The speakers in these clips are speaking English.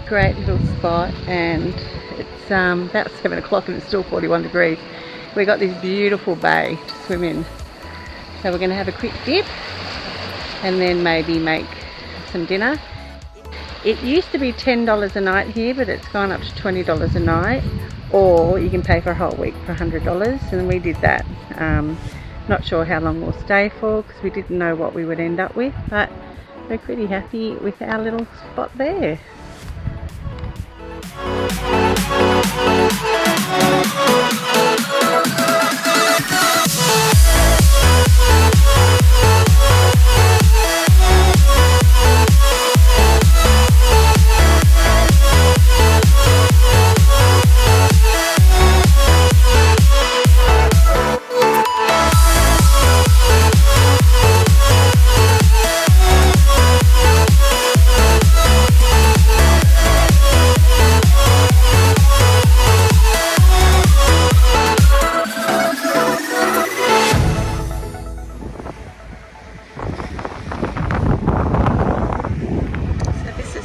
Great little spot, and it's about 7 o'clock and it's still 41 degrees. We got this beautiful bay to swim in, so we're going to have a quick dip and then maybe make some dinner. It used to be $10 a night here, but it's gone up to $20 a night, or you can pay for a whole week for $100, and we did that. Not sure how long we'll stay for because we didn't know what we would end up with, but we're pretty happy with our little spot there.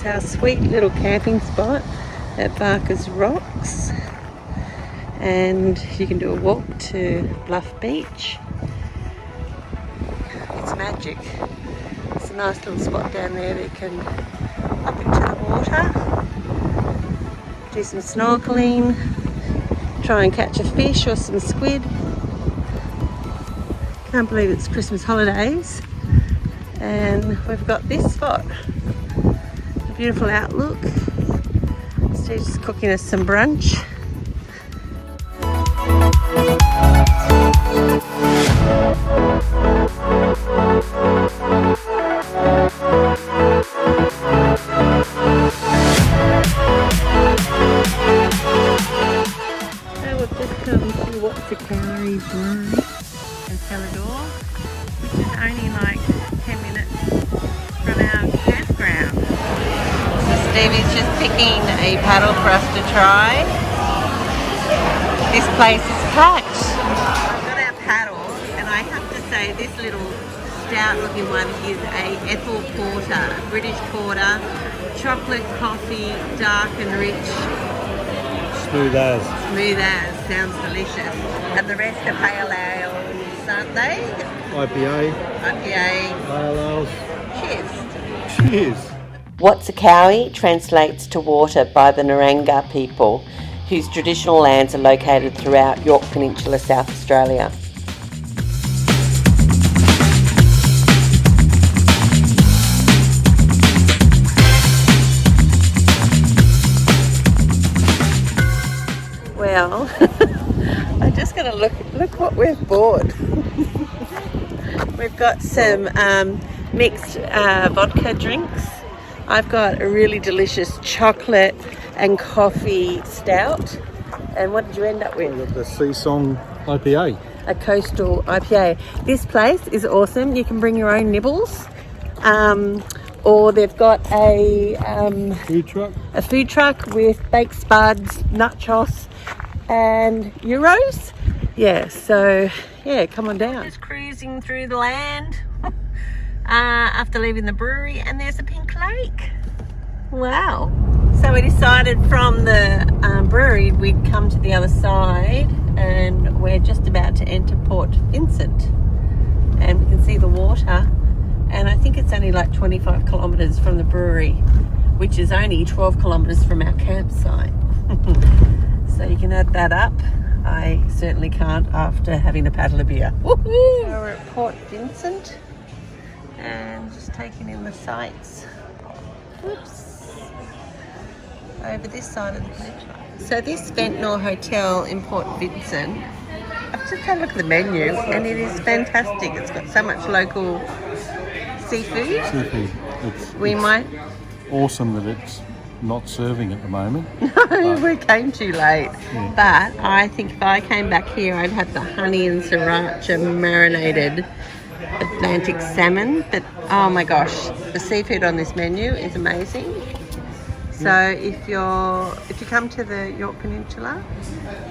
Our sweet little camping spot at Barker's Rocks, and you can do a walk to Bluff Beach. It's magic. It's a nice little spot down there that you can hop into the water, do some snorkeling, try and catch a fish or some squid. Can't believe it's Christmas holidays and we've got this spot. Beautiful outlook. Steve's cooking us some brunch. So we've just come to what's a Cowrie's Brewery in Celador, which is only like 10 minutes from our campground. Stevie's just picking a paddle for us to try. This place is packed. I've got our paddle, and I have to say this little stout looking one is a Ethel Porter, British Porter, chocolate coffee, dark and rich. Smooth as. Smooth as, sounds delicious. And the rest are pale ales, aren't they? IPA. Pale ales. Cheers. Cheers. What's a Cowie translates to water by the Narangga people, whose traditional lands are located throughout Yorke Peninsula, South Australia. Well, I'm just going to look what we've bought. We've got some mixed vodka drinks. I've got a really delicious chocolate and coffee stout. And what did you end up with? The Sea Song IPA. A coastal IPA. This place is awesome. You can bring your own nibbles. Or they've got a food truck. A food truck with baked spuds, nachos and euros. Yeah, so yeah, come on down. Just cruising through the land after leaving the brewery, and there's a pink lake. Wow. So we decided from the brewery we'd come to the other side, and we're just about to enter Port Vincent, and we can see the water, and I think it's only like 25 kilometres from the brewery, which is only 12 kilometres from our campsite. So you can add that up. I certainly can't after having a paddle of beer. Woohoo! So we're at Port Vincent and just taking in the sights. Whoops. Over this side of the peninsula. So this Ventnor Hotel in Port Vincent, I've just had a look at the menu and it is fantastic. It's got so much local seafood. We might... Awesome that it's not serving at the moment. No, we came too late. Yeah. But I think if I came back here, I'd have the honey and sriracha marinated Atlantic salmon. But oh my gosh, the seafood on this menu is amazing. So if you come to the Yorke Peninsula,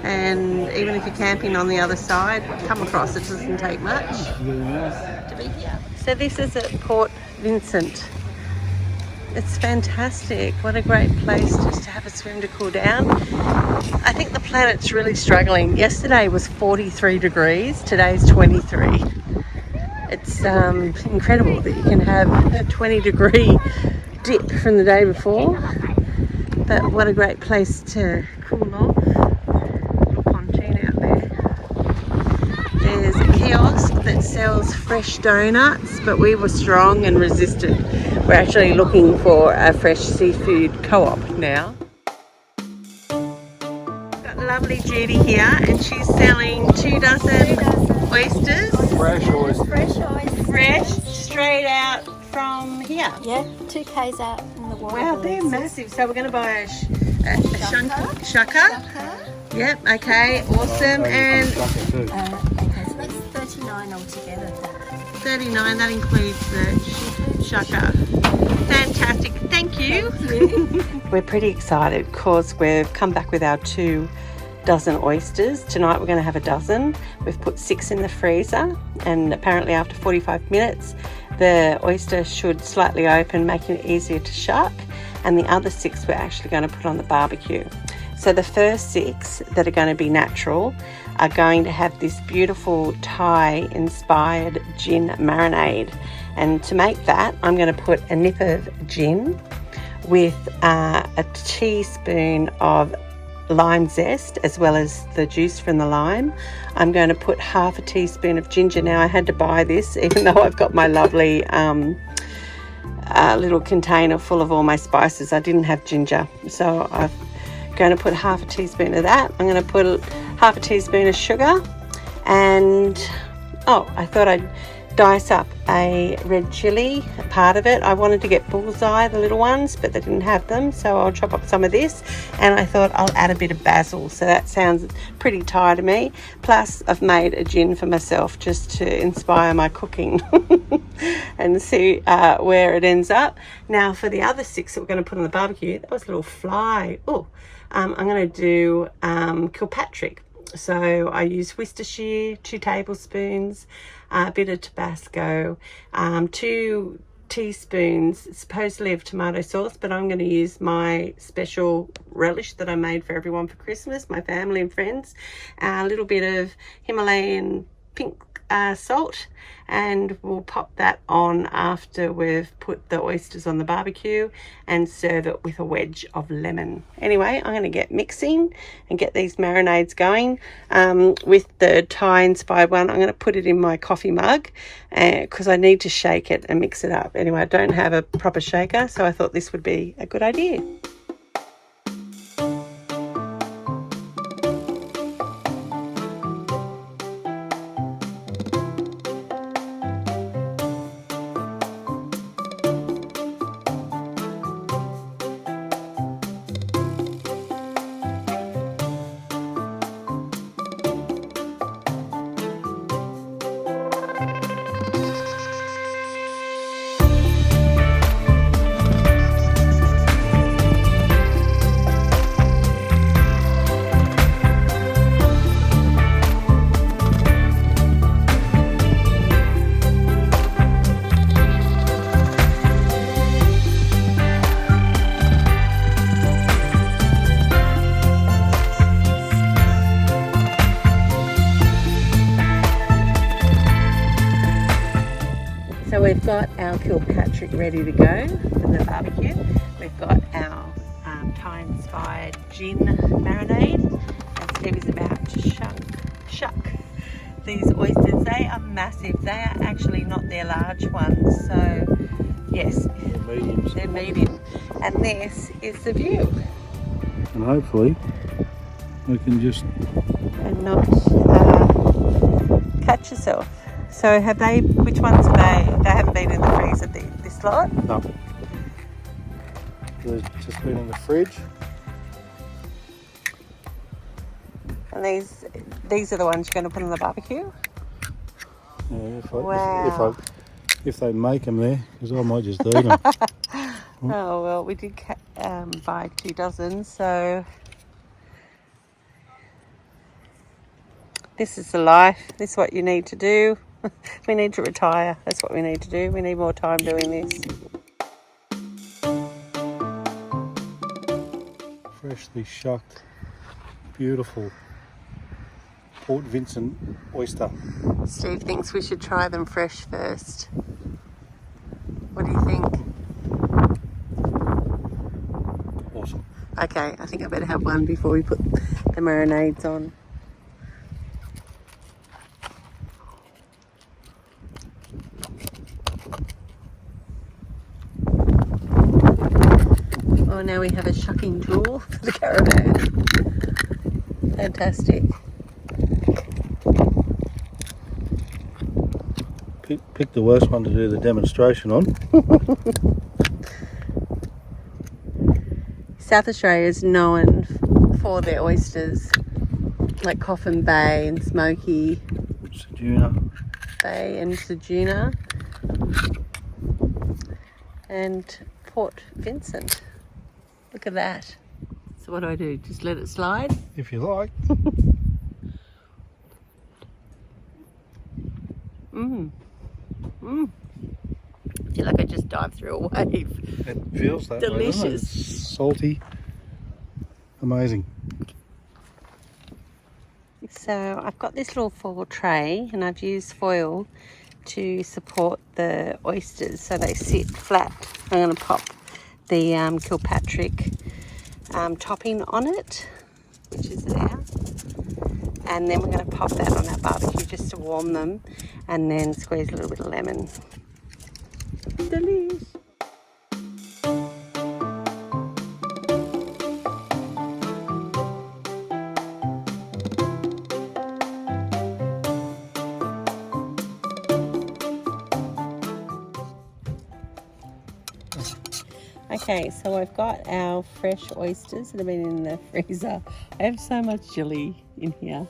and even if you're camping on the other side, come across. It doesn't take much to be here. So this is at Port Vincent. It's fantastic. What a great place just to have a swim to cool down. I think the planet's really struggling. Yesterday was 43 degrees. Today's 23. It's incredible that you can have a 20-degree dip from the day before. But what a great place to cool off. Little pontoon out there. There's a kiosk that sells fresh donuts, but we were strong and resisted. We're actually looking for a fresh seafood co-op now. Got lovely Judy here, and she's selling 2 dozen oysters. Fresh oysters. Fresh oysters. Fresh, straight out from here. Yeah, 2 k's out in the water. Wow, they're massive. So we're going to buy a shaka. Yep, okay, awesome. And Okay, so that's 39 altogether. 39, that includes the shaka. Fantastic, thank you. We're pretty excited because we've come back with our 2 dozen oysters. Tonight we're going to have a dozen. We've put 6 in the freezer, and apparently after 45 minutes the oyster should slightly open, making it easier to shuck, and the other 6 we're actually going to put on the barbecue. So the first 6 that are going to be natural are going to have this beautiful Thai inspired gin marinade, and to make that I'm going to put a nip of gin with a teaspoon of lime zest as well as the juice from the lime. I'm going to put half a teaspoon of ginger. Now I had to buy this even though I've got my lovely little container full of all my spices. I didn't have ginger, so I'm going to put half a teaspoon of that. I'm going to put half a teaspoon of sugar, and I thought I'd dice up a red chilli, a part of it. I wanted to get bullseye, the little ones, but they didn't have them, so I'll chop up some of this, and I thought I'll add a bit of basil, so that sounds pretty Thai to me. Plus I've made a gin for myself just to inspire my cooking and see where it ends up. Now for the other 6 that we're going to put on the barbecue, that was a little fly. I'm going to do Kilpatrick. So I use Worcestershire, 2 tablespoons, a bit of Tabasco, 2 teaspoons supposedly of tomato sauce, but I'm going to use my special relish that I made for everyone for Christmas, my family and friends, a little bit of Himalayan pink salt, and we'll pop that on after we've put the oysters on the barbecue and serve it with a wedge of lemon. Anyway, I'm going to get mixing and get these marinades going. With the Thai inspired one, I'm going to put it in my coffee mug because I need to shake it and mix it up. Anyway, I don't have a proper shaker, so I thought this would be a good idea. So we've got our Kilpatrick ready to go for the barbecue. We've got our Thai-inspired gin marinade, and Stevie's about to shuck these oysters. They are massive. They are actually not their large ones. So yes, they're medium. And this is the view. And hopefully we can just... And not catch yourself. So have they, which ones are they? They haven't been in the freezer, this lot? No. They've just been in the fridge. And these are the ones you're going to put on the barbecue? Yeah, if they make them there, because I might just eat them. Oh well, we did buy 2 dozen. So this is the life. This is what you need to do. We need to retire. That's what we need to do. We need more time doing this. Freshly shucked, beautiful Port Vincent oyster. Steve thinks we should try them fresh first. What do you think? Awesome. Okay, I think I better have one before we put the marinades on. Oh, now we have a shucking tool for the caravan. Fantastic. Pick the worst one to do the demonstration on. South Australia is known for their oysters, like Coffin Bay and Smoky Skewer. Bay and Sejuna and Port Vincent. Look at that. So what do? Just let it slide? If you like. I feel like I just dived through a wave. It feels that way, doesn't it? Delicious. It's salty. Amazing. So I've got this little foil tray and I've used foil to support the oysters so they sit flat. I'm going to pop the Kilpatrick topping on it, which is there. And then we're going to pop that on our barbecue just to warm them and then squeeze a little bit of lemon. Delish. Okay, so I've got our fresh oysters that have been in the freezer. I have so much chili in here.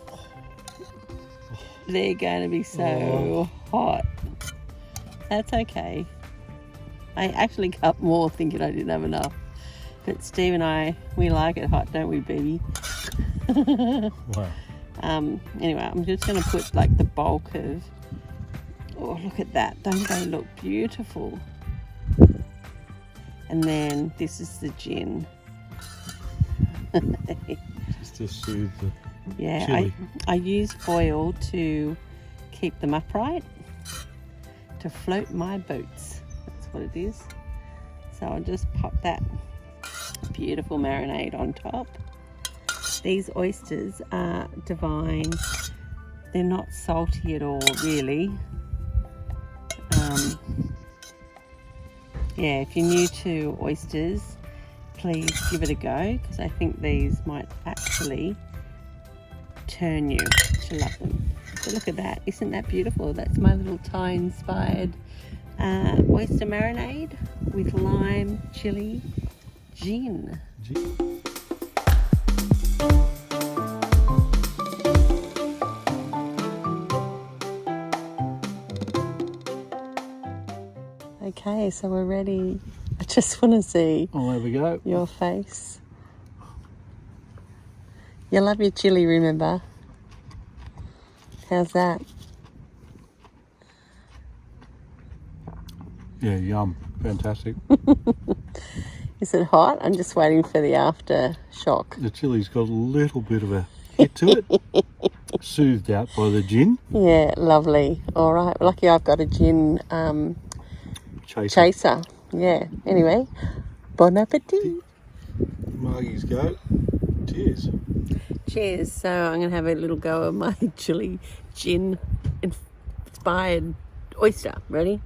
They're going to be so hot. That's okay. I actually cut more thinking I didn't have enough. But Steve and I, we like it hot, don't we, baby? Wow. Anyway, I'm just going to put like the bulk of... Oh, look at that. Don't they look beautiful? And then this is the gin. Just to soothe the Yeah, I use foil to keep them upright, to float my boats. That's what it is. So I'll just pop that beautiful marinade on top. These oysters are divine. They're not salty at all, really. Yeah, if you're new to oysters, please give it a go, because I think these might actually turn you to love them. So look at that. Isn't that beautiful? That's my little Thai-inspired oyster marinade with lime, chili, gin. Okay, so we're ready. I just want to see Oh, there we go. your face. You love your chili, remember? How's that? Yeah, yum. Fantastic. Is it hot? I'm just waiting for the aftershock. The chili's got a little bit of a hit to it. Soothed out by the gin. Yeah, lovely. All right. Lucky I've got a gin chaser. Yeah. Anyway, bon appetit. Margie's go. Cheers. Cheers. So I'm going to have a little go of my chili gin inspired oyster. Ready?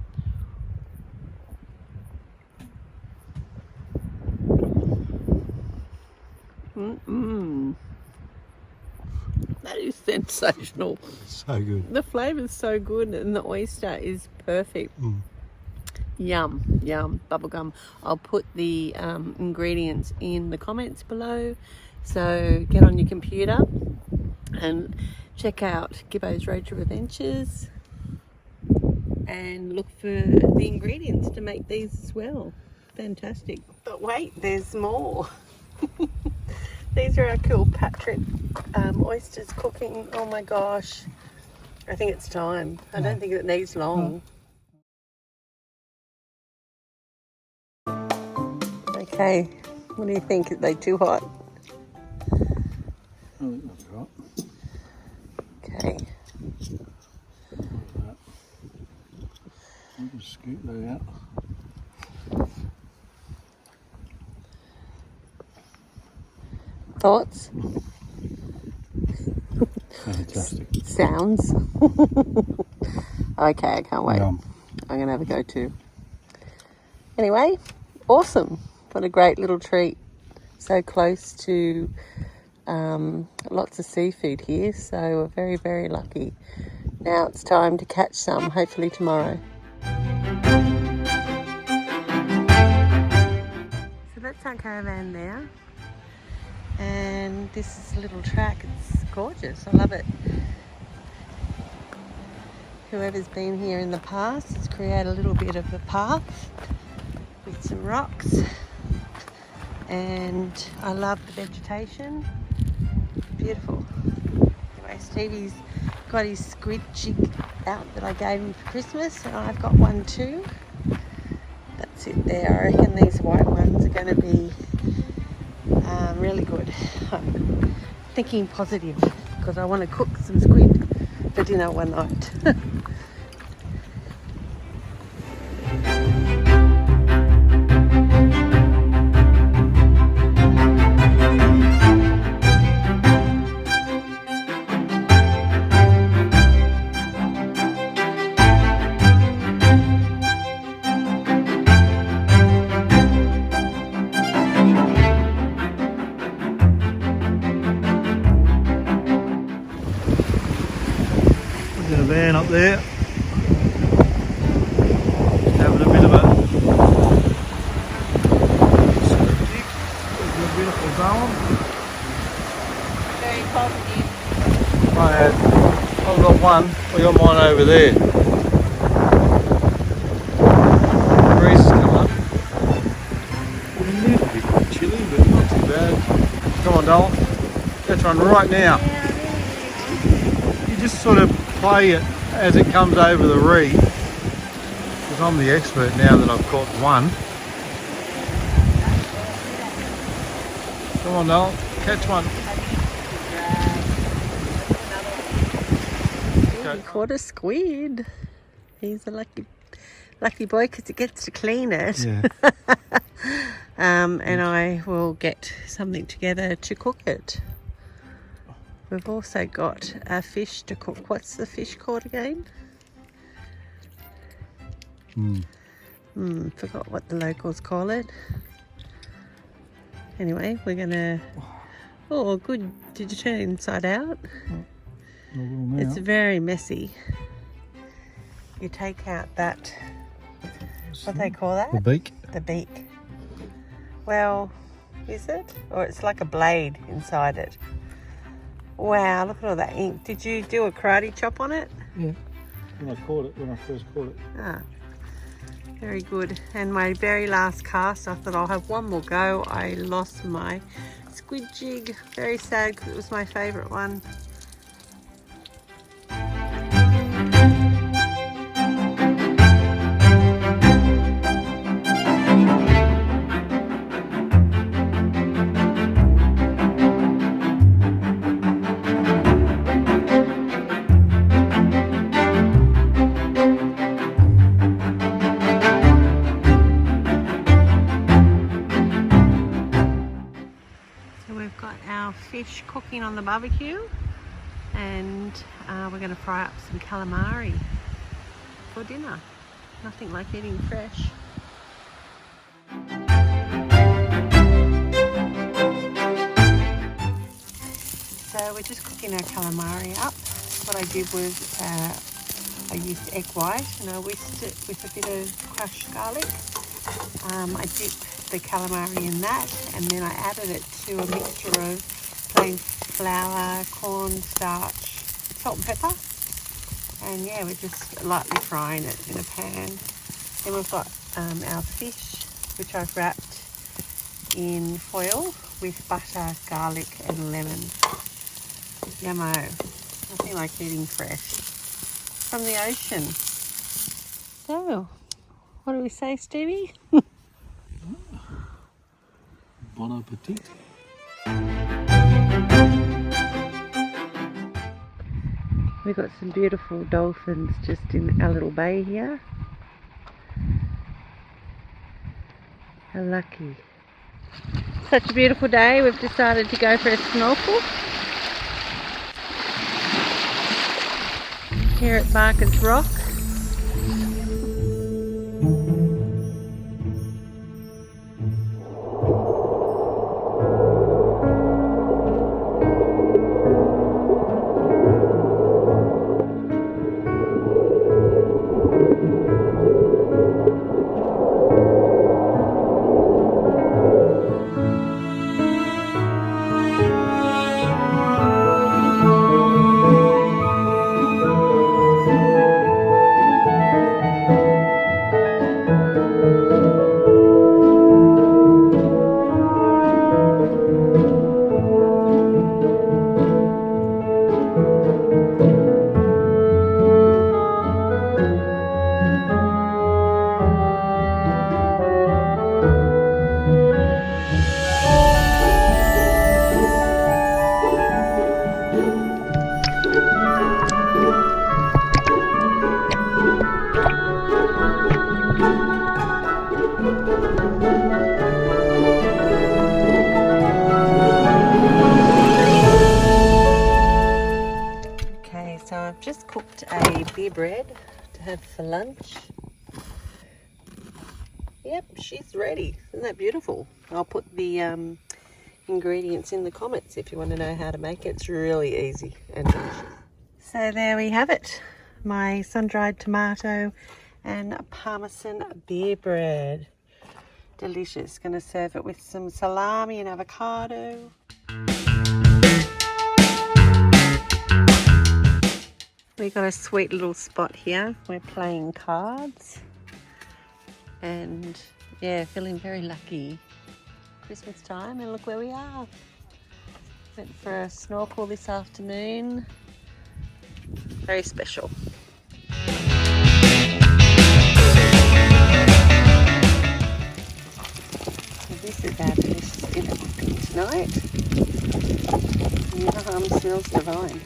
That is sensational. So good. The flavour's so good and the oyster is perfect. Yum, yum, bubblegum. I'll put the ingredients in the comments below. So get on your computer and check out GIBBO'S Road Trip Adventures and look for the ingredients to make these as well. fantastic. But wait, there's more. These are our Kilpatrick oysters cooking. Oh my gosh. I think it's time. I don't think it needs long. Okay, what do you think? Are they too hot? I think that's right. Okay. I'll just scoop that out. Thoughts? Fantastic. Sounds? Okay, I can't wait. Yum. I'm going to have a go too. Anyway, awesome. What a great little treat. So close to lots of seafood here, so we're very, very lucky. Now it's time to catch some, hopefully tomorrow. So that's our caravan there. And this is a little track. It's gorgeous. I love it. Whoever's been here in the past has created a little bit of a path with some rocks. And I love the vegetation. Beautiful. Anyway, Stevie's got his squid jig out that I gave him for Christmas, and I've got one too. That's it there. I reckon these white ones are going to be really good. I'm thinking positive because I want to cook some squid for dinner one night. There's a van up there. Just having a bit of a squid. There's a beautiful zone. Very positive. I've got one. We got mine over there. The breeze has come up. A little bit chilly, but not too bad. Come on, Dole. Catch one right now. You just sort of play it as it comes over the reef. Because I'm the expert now that I've caught one. Come on, Dole. Catch one. He caught a squid. He's a lucky boy because he gets to clean it. Yeah. And I will get something together to cook it. We've also got a fish to cook. What's the fish called again? Forgot what the locals call it. Anyway, we're gonna. Oh, good. Did you turn it inside out? It's very messy. You take out that. What do they call that? The beak. The beak. Well, is it? Or it's like a blade inside it. Wow, look at all that ink. Did you do a karate chop on it? Yeah. When I first caught it. Ah, very good. And my very last cast, I thought I'll have one more go. I lost my squid jig. Very sad because it was my favourite one. Fish cooking on the barbecue, and we're going to fry up some calamari for dinner. Nothing like eating fresh. So we're just cooking our calamari up. What I did was I used egg white and I whisked it with a bit of crushed garlic. I dipped the calamari in that, and then I added it to a mixture of plain flour, cornstarch, salt and pepper, and yeah, we're just lightly frying it in a pan. Then we've got our fish which I've wrapped in foil with butter, garlic and lemon. Yummo. Nothing like eating fresh from the ocean. So, what do we say, Stevie? Bon appetit. We've got some beautiful dolphins just in our little bay here. How lucky. Such a beautiful day, we've decided to go for a snorkel here at Barker's Rock. So I've just cooked a beer bread to have for lunch. Yep, she's ready. Isn't that beautiful? I'll put the ingredients in the comments if you want to know how to make it. It's really easy and delicious. So there we have it. My sun-dried tomato and parmesan beer bread. Delicious. Going to serve it with some salami and avocado. We've got a sweet little spot here. We're playing cards and yeah, feeling very lucky. Christmas time and look where we are. Went for a snorkel this afternoon. Very special. So this is our delicious dinner tonight. Yum, smells divine.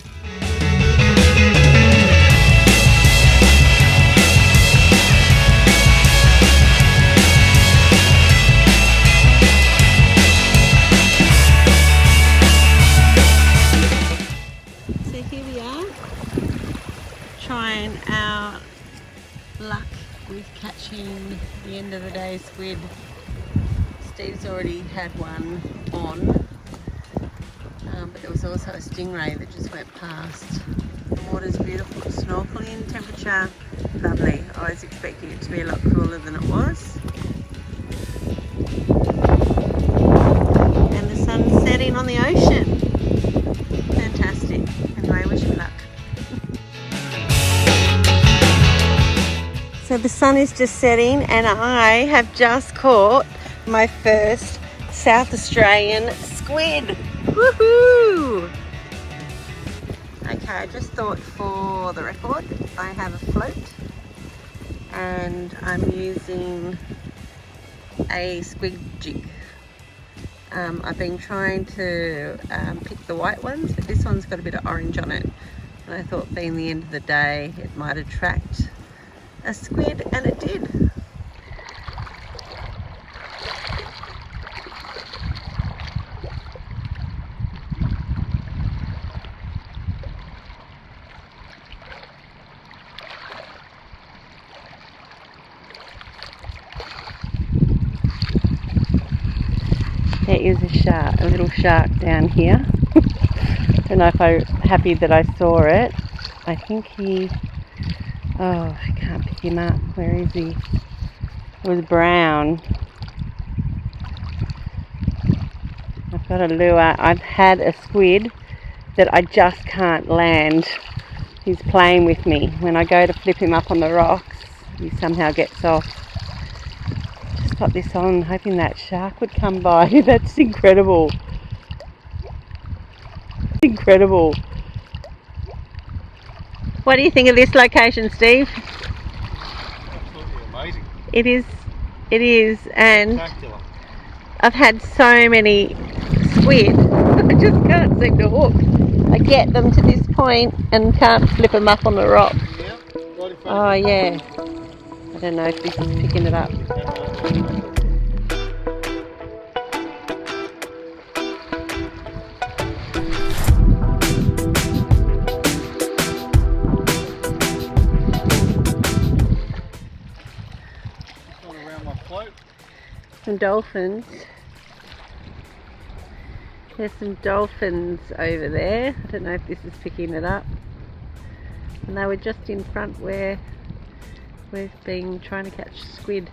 Trying our luck with catching the end of the day squid. Steve's already had one on, but there was also a stingray that just went past. The water's beautiful, snorkeling, temperature lovely. I was expecting it to be a lot cooler than it was. And the sun's setting on the ocean. Fantastic. Anyway, wish me luck. So the sun is just setting and I have just caught my first South Australian squid. Woohoo! Okay, I just thought for the record, I have a float and I'm using a squid jig. I've been trying to pick the white ones, but this one's got a bit of orange on it. And I thought being the end of the day, it might attract a squid, and it did. There is a shark, a little shark down here. Don't know if I'm happy that I saw it. I think he... Oh, I can't pick him up. Where is he? It was brown. I've got a lure. I've had a squid that I just can't land. He's playing with me. When I go to flip him up on the rocks, he somehow gets off. Just shot this on hoping that shark would come by. That's incredible. Incredible. What do you think of this location, Steve? Absolutely amazing. It is, and Spectacular. I've had so many squid, I just can't seem to hook. I get them to this point and can't flip them up on the rock. Yeah, right in front Oh of you. yeah, I don't know if this is picking it up. Just going around my float. Some dolphins. There's some dolphins over there. I don't know if this is picking it up. And they were just in front where we've been trying to catch squid.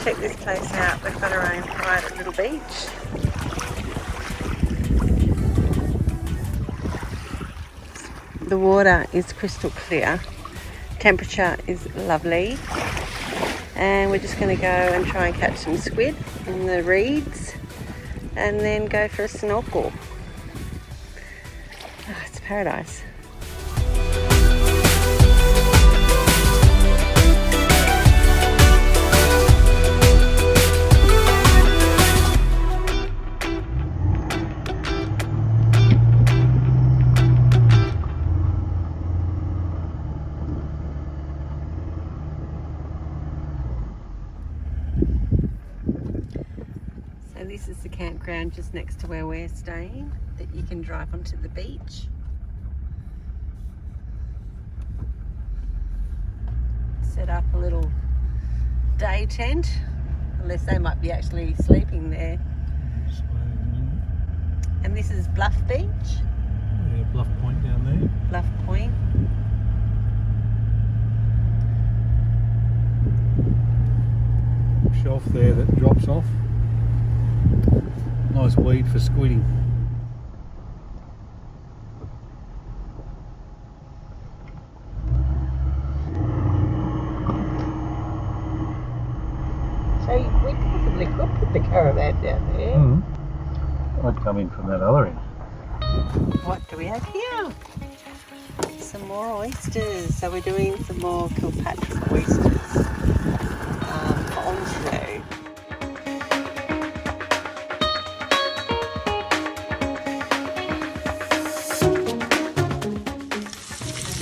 Check this place out. We've got our own private little beach. The water is crystal clear. Temperature is lovely. And we're just going to go and try and catch some squid in the reeds and then go for a snorkel. Oh, it's paradise. So this is the campground just next to where we're staying that you can drive onto the beach. Set up a little day tent, unless they might be actually sleeping there. And this is Bluff Beach. Yeah, Bluff Point down there. Bluff Point. Shelf there that drops off. Nice weed for squidding. So we possibly could put the caravan down there. I'd come in from that other end. What do we have here? Some more oysters. So we're doing some more Kilpatrick oysters on today.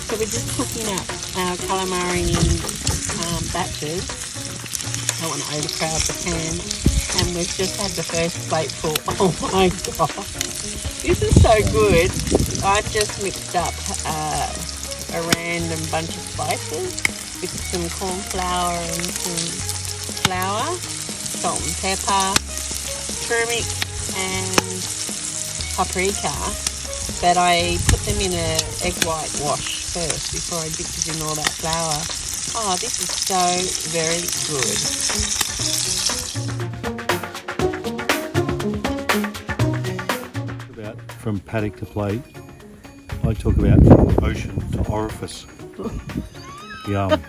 So we're just cooking up our calamari in batches. I don't want to overcrowd the pan. And we've just had the first plateful. Oh my god. This is so good. I've just mixed up a random bunch of spices with some corn flour and some flour, salt and pepper, turmeric and paprika, but I put them in a egg white wash first before I dipped it in all that flour. Oh, this is so very good. About from paddock to plate, I talk about from ocean to orifice. Yum.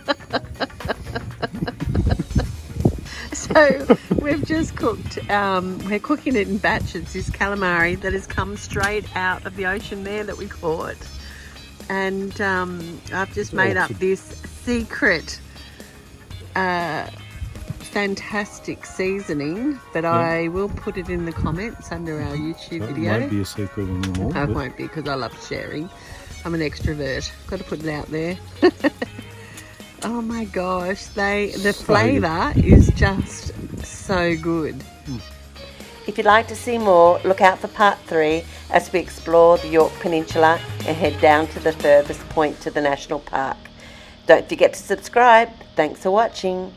So we've just cooked, we're cooking it in batches, this calamari that has come straight out of the ocean there that we caught. And I've just made up this secret fantastic seasoning, but I will put it in the comments under our YouTube video. It won't be a secret anymore. No, it won't be, because I love sharing. I'm an extrovert. Got to put it out there. Oh my gosh, the flavour is just so good. If you'd like to see more, look out for part 3 as we explore the Yorke Peninsula and head down to the furthest point to the National Park. Don't forget to subscribe. Thanks for watching.